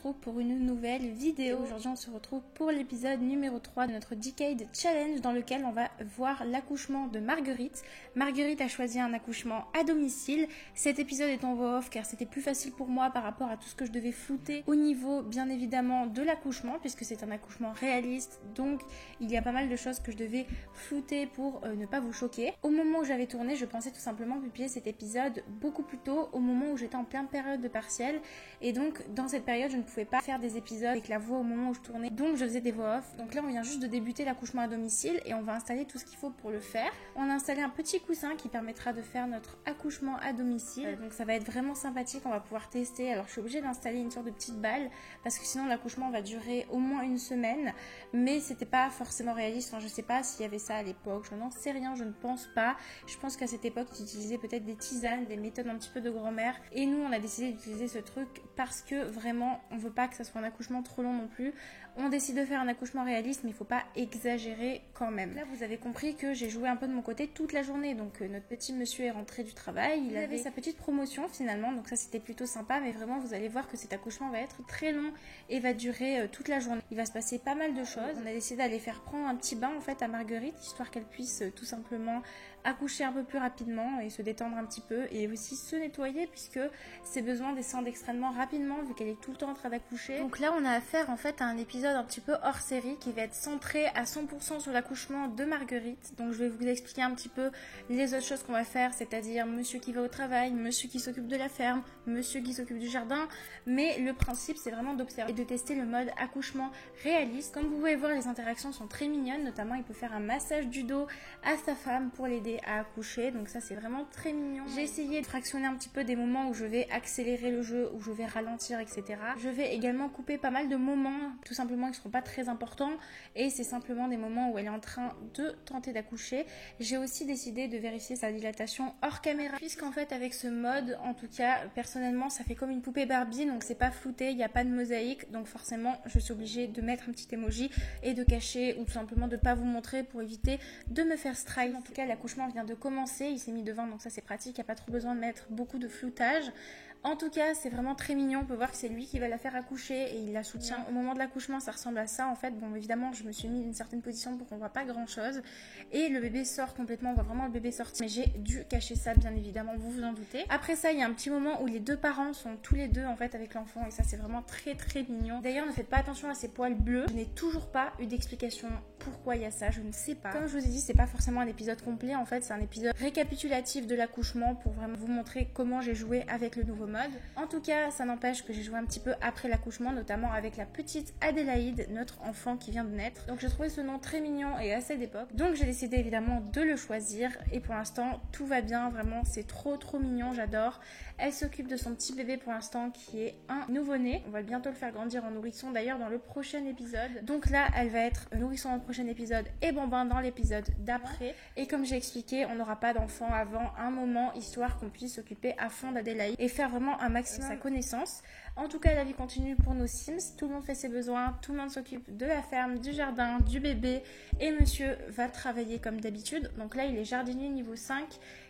retrouve pour une nouvelle vidéo. Aujourd'hui on se retrouve pour l'épisode numéro 3 de notre Decade Challenge dans lequel on va voir l'accouchement de Marguerite. Marguerite a choisi un accouchement à domicile. Cet épisode est en voix off car c'était plus facile pour moi par rapport à tout ce que je devais flouter au niveau bien évidemment de l'accouchement puisque c'est un accouchement réaliste, donc il y a pas mal de choses que je devais flouter pour ne pas vous choquer. Au moment où j'avais tourné, je pensais tout simplement publier cet épisode beaucoup plus tôt, au moment où j'étais en pleine période de partiel, et donc dans cette période je ne pouvais pas faire des épisodes avec la voix au moment où je tournais, donc je faisais des voix off. Donc là on vient juste de débuter l'accouchement à domicile et on va installer tout ce qu'il faut pour le faire. On a installé un petit coussin qui permettra de faire notre accouchement à domicile, donc ça va être vraiment sympathique, on va pouvoir tester. Alors je suis obligée d'installer une sorte de petite balle parce que sinon l'accouchement va durer au moins une semaine, mais c'était pas forcément réaliste. Enfin, je sais pas s'il y avait ça à l'époque, je n'en sais rien, je ne pense pas. Je pense qu'à cette époque ils utilisaient peut-être des tisanes, des méthodes un petit peu de grand-mère, et nous on a décidé d'utiliser ce truc parce que vraiment on veut pas que ça soit un accouchement trop long non plus. On décide de faire un accouchement réaliste, mais il faut pas exagérer quand même. Là vous avez compris que j'ai joué un peu de mon côté toute la journée, donc notre petit monsieur est rentré du travail, il avait sa petite promotion finalement, donc ça c'était plutôt sympa, mais vraiment vous allez voir que cet accouchement va être très long et va durer toute la journée. Il va se passer pas mal de choses. On a décidé d'aller faire prendre un petit bain en fait à Marguerite, histoire qu'elle puisse tout simplement accoucher un peu plus rapidement et se détendre un petit peu, et aussi se nettoyer puisque ses besoins descendent extrêmement rapidement vu qu'elle est tout le temps en train d'accoucher. Donc là on a affaire en fait à un épisode un petit peu hors série qui va être centré à 100% sur l'accouchement de Marguerite. Donc je vais vous expliquer un petit peu les autres choses qu'on va faire, c'est-à-dire monsieur qui va au travail, monsieur qui s'occupe de la ferme, monsieur qui s'occupe du jardin, mais le principe c'est vraiment d'observer et de tester le mode accouchement réaliste. Comme vous pouvez voir, les interactions sont très mignonnes, notamment il peut faire un massage du dos à sa femme pour l'aider à accoucher, donc ça c'est vraiment très mignon. J'ai essayé de fractionner un petit peu des moments où je vais accélérer le jeu, où je vais ralentir, etc. Je vais également couper pas mal de moments tout simplement qui seront pas très importants, et c'est simplement des moments où elle est en train de tenter d'accoucher. J'ai aussi décidé de vérifier sa dilatation hors caméra, puisqu'en fait avec ce mode, en tout cas personnellement ça fait comme une poupée Barbie, donc c'est pas flouté, il n'y a pas de mosaïque, donc forcément je suis obligée de mettre un petit emoji et de cacher, ou tout simplement de pas vous montrer pour éviter de me faire strike. En tout cas l'accouchement vient de commencer, il s'est mis devant, donc ça c'est pratique, il n'y a pas trop besoin de mettre beaucoup de floutage. En tout cas, c'est vraiment très mignon, on peut voir que c'est lui qui va la faire accoucher et il la soutient. Au moment de l'accouchement, ça ressemble à ça en fait. Bon, évidemment, je me suis mis d'une certaine position pour qu'on voit pas grand chose. Et le bébé sort complètement, on voit vraiment le bébé sortir. Mais j'ai dû cacher ça, bien évidemment, vous vous en doutez. Après ça, il y a un petit moment où les deux parents sont tous les deux en fait avec l'enfant, et ça c'est vraiment très très mignon. D'ailleurs, ne faites pas attention à ces poils bleus. Je n'ai toujours pas eu d'explication pourquoi il y a ça, je ne sais pas. Comme je vous ai dit, c'est pas forcément un épisode complet, en fait, c'est un épisode récapitulatif de l'accouchement pour vraiment vous montrer comment j'ai joué avec le nouveau mode. En tout cas, ça n'empêche que j'ai joué un petit peu après l'accouchement, notamment avec la petite Adélaïde, notre enfant qui vient de naître. Donc je trouvais ce nom très mignon et assez d'époque. Donc j'ai décidé évidemment de le choisir, et pour l'instant tout va bien, vraiment c'est trop mignon, j'adore. Elle s'occupe de son petit bébé pour l'instant qui est un nouveau-né. On va bientôt le faire grandir en nourrisson d'ailleurs dans le prochain épisode. Donc là elle va être nourrisson dans le prochain épisode et bambin dans l'épisode d'après. Et comme j'ai expliqué, on n'aura pas d'enfant avant un moment, histoire qu'on puisse s'occuper à fond d'Adélaïde et faire vraiment un maximum sa connaissance. En tout cas la vie continue pour nos Sims, tout le monde fait ses besoins, tout le monde s'occupe de la ferme, du jardin, du bébé, et monsieur va travailler comme d'habitude. Donc là il est jardinier niveau 5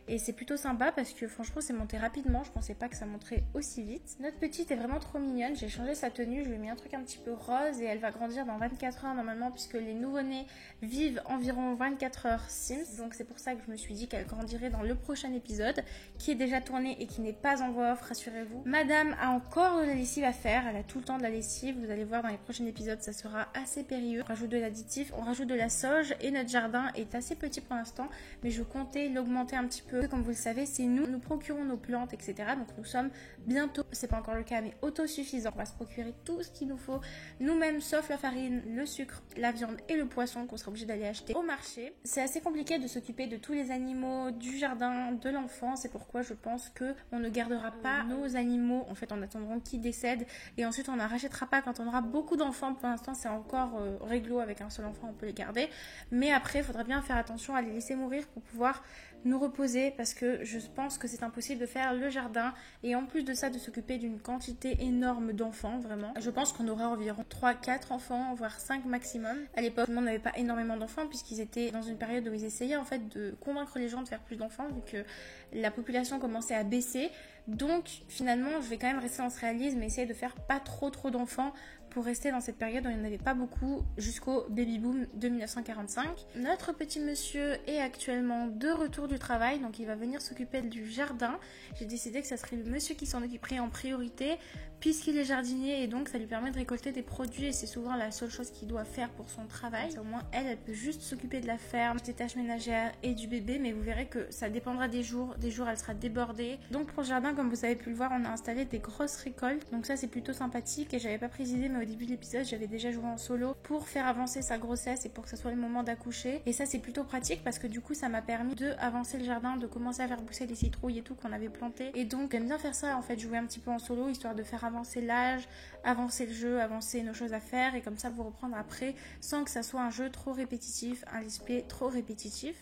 et c'est plutôt sympa parce que franchement c'est monté rapidement, je pensais pas que ça monterait aussi vite. Notre petite est vraiment trop mignonne, j'ai changé sa tenue, je lui ai mis un truc un petit peu rose et elle va grandir dans 24 heures normalement, puisque les nouveau-nés vivent environ 24 heures Sims, donc c'est pour ça que je me suis dit qu'elle grandirait dans le prochain épisode qui est déjà tourné et qui n'est pas en voix off, rassurez-vous. Madame a encore de la lessive à faire, elle a tout le temps de la lessive, vous allez voir dans les prochains épisodes ça sera assez périlleux. On rajoute de l'additif, on rajoute de la sauge, et notre jardin est assez petit pour l'instant, mais je comptais l'augmenter un petit peu. Comme vous le savez, c'est nous procurons nos plantes, etc. Donc nous sommes bientôt, c'est pas encore le cas, mais autosuffisants. On va se procurer tout ce qu'il nous faut nous-mêmes, sauf la farine, le sucre, la viande et le poisson qu'on sera obligé d'aller acheter au marché. C'est assez compliqué de s'occuper de tous les animaux du jardin de l'enfant, c'est pourquoi je pense que on ne gardera pas nos animaux, en fait en attendant qu'ils décèdent, et ensuite on n'en rachètera pas quand on aura beaucoup d'enfants. Pour l'instant c'est encore réglo, avec un seul enfant on peut les garder, mais après il faudra bien faire attention à les laisser mourir pour pouvoir nous reposer bébé parce que je pense que c'est impossible de faire le jardin et en plus de ça de s'occuper d'une quantité énorme d'enfants, vraiment. Je pense qu'on aurait environ 3-4 enfants, voire 5 maximum. À l'époque, on n'avait pas énormément d'enfants puisqu'ils étaient dans une période où ils essayaient en fait de convaincre les gens de faire plus d'enfants vu que la population commençait à baisser. Donc finalement, je vais quand même rester dans ce réalisme et essayer de faire pas trop d'enfants pour rester dans cette période où il n'y en avait pas beaucoup jusqu'au baby boom de 1945. Notre petit monsieur est actuellement de retour du travail, donc il va venir s'occuper du jardin. J'ai décidé que ça serait le monsieur qui s'en occuperait en priorité puisqu'il est jardinier et donc ça lui permet de récolter des produits et c'est souvent la seule chose qu'il doit faire pour son travail. Au moins elle peut juste s'occuper de la ferme, des tâches ménagères et du bébé, mais vous verrez que ça dépendra des jours elle sera débordée. Donc pour le jardin, comme vous avez pu le voir, on a installé des grosses récoltes, donc ça c'est plutôt sympathique et j'avais pas précisé mais au début de l'épisode j'avais déjà joué en solo pour faire avancer sa grossesse et pour que ce soit le moment d'accoucher et ça c'est plutôt pratique parce que du coup ça m'a permis de avancer le jardin, de commencer à faire pousser les citrouilles et tout qu'on avait planté et donc j'aime bien faire ça en fait, jouer un petit peu en solo histoire de faire avancer l'âge, avancer le jeu, avancer nos choses à faire et comme ça vous reprendre après sans que ça soit un jeu trop répétitif, un let's play trop répétitif.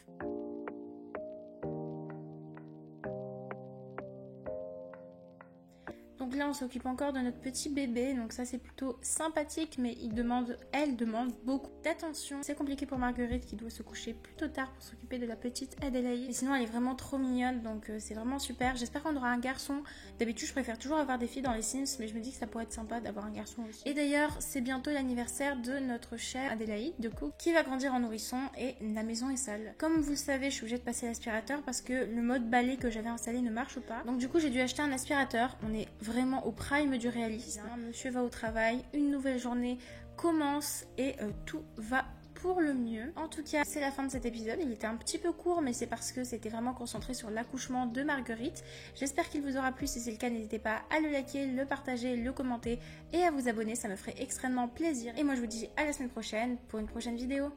Donc là on s'occupe encore de notre petit bébé, donc ça c'est plutôt sympathique mais elle demande beaucoup d'attention. C'est compliqué pour Marguerite qui doit se coucher plutôt tard pour s'occuper de la petite Adélaïde. Mais sinon elle est vraiment trop mignonne donc c'est vraiment super. J'espère qu'on aura un garçon. D'habitude je préfère toujours avoir des filles dans les Sims mais je me dis que ça pourrait être sympa d'avoir un garçon aussi. Et d'ailleurs c'est bientôt l'anniversaire de notre chère Adélaïde de coup qui va grandir en nourrisson et la maison est sale. Comme vous le savez je suis obligée de passer l'aspirateur parce que le mode balai que j'avais installé ne marche pas. Donc du coup j'ai dû acheter un aspirateur. On est vraiment au prime du réalisme. Monsieur va au travail, une nouvelle journée commence et tout va pour le mieux. En tout cas, c'est la fin de cet épisode. Il était un petit peu court, mais c'est parce que c'était vraiment concentré sur l'accouchement de Marguerite. J'espère qu'il vous aura plu. Si c'est le cas, n'hésitez pas à le liker, le partager, le commenter et à vous abonner. Ça me ferait extrêmement plaisir. Et moi, je vous dis à la semaine prochaine pour une prochaine vidéo.